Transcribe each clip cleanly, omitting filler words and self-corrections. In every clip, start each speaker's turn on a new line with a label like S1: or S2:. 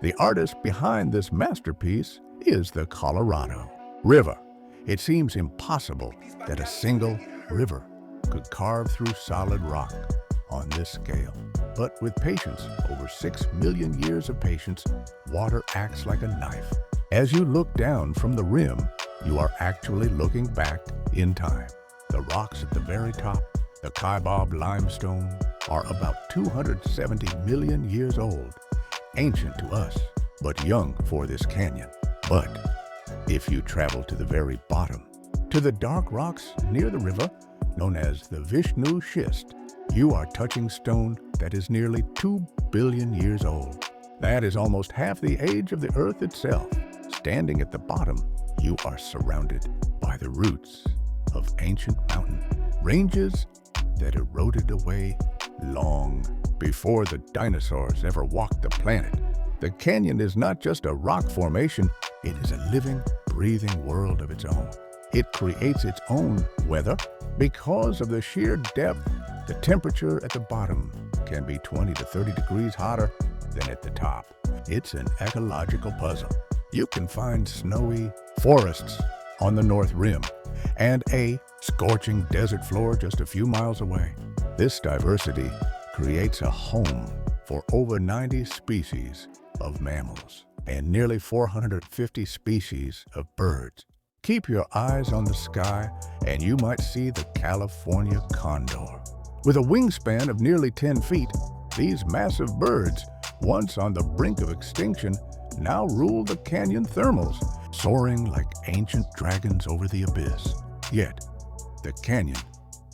S1: The artist behind this masterpiece is the Colorado River. It seems impossible that a single river could carve through solid rock on this scale. But with patience, over 6 million years of patience, water acts like a knife. As you look down from the rim, you are actually looking back in time. The rocks at the very top, the Kaibab limestone, are about 270 million years old, ancient to us, but young for this canyon. But if you travel to the very bottom, to the dark rocks near the river, known as the Vishnu Schist, you are touching stone that is nearly 2 billion years old. That is almost half the age of the Earth itself. Standing at the bottom, you are surrounded by the roots of ancient mountain ranges that eroded away long before the dinosaurs ever walked the planet. The canyon is not just a rock formation, it is a living, breathing world of its own. It creates its own weather. Because of the sheer depth, the temperature at the bottom can be 20 to 30 degrees hotter than at the top. It's an ecological puzzle. You can find snowy forests on the north rim and a scorching desert floor just a few miles away. This diversity creates a home for over 90 species of mammals and nearly 450 species of birds. Keep your eyes on the sky and you might see the California Condor. With a wingspan of nearly 10 feet, these massive birds, once on the brink of extinction, now rule the canyon thermals, soaring like ancient dragons over the abyss. Yet, the canyon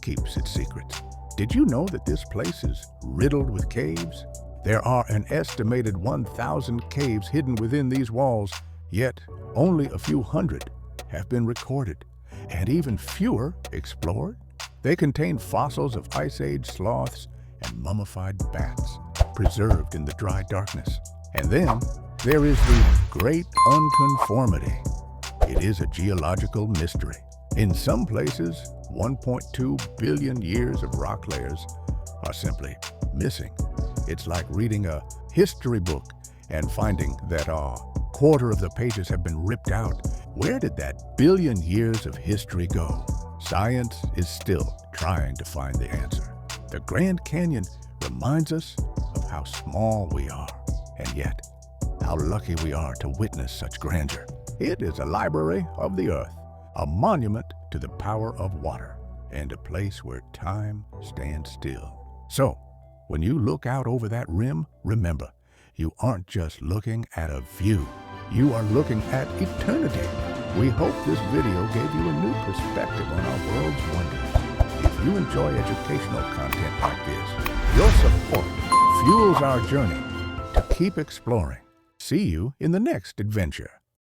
S1: keeps its secrets. Did you know that this place is riddled with caves? There are an estimated 1,000 caves hidden within these walls, yet only a few hundred have been recorded, and even fewer explored. They contain fossils of Ice Age sloths and mummified bats, preserved in the dry darkness. And then there is the Great Unconformity. It is a geological mystery. In some places, 1.2 billion years of rock layers are simply missing. It's like reading a history book and finding that a quarter of the pages have been ripped out. Where did that billion years of history go? Science is still trying to find the answer. The Grand Canyon reminds us of how small we are, and yet how lucky we are to witness such grandeur. It is a library of the earth, a monument to the power of water, and a place where time stands still. So, when you look out over that rim, remember, you aren't just looking at a view, you are looking at eternity. We hope this video gave you a new perspective on our world's wonders. If you enjoy educational content like this, your support fuels our journey to keep exploring. See you in the next adventure.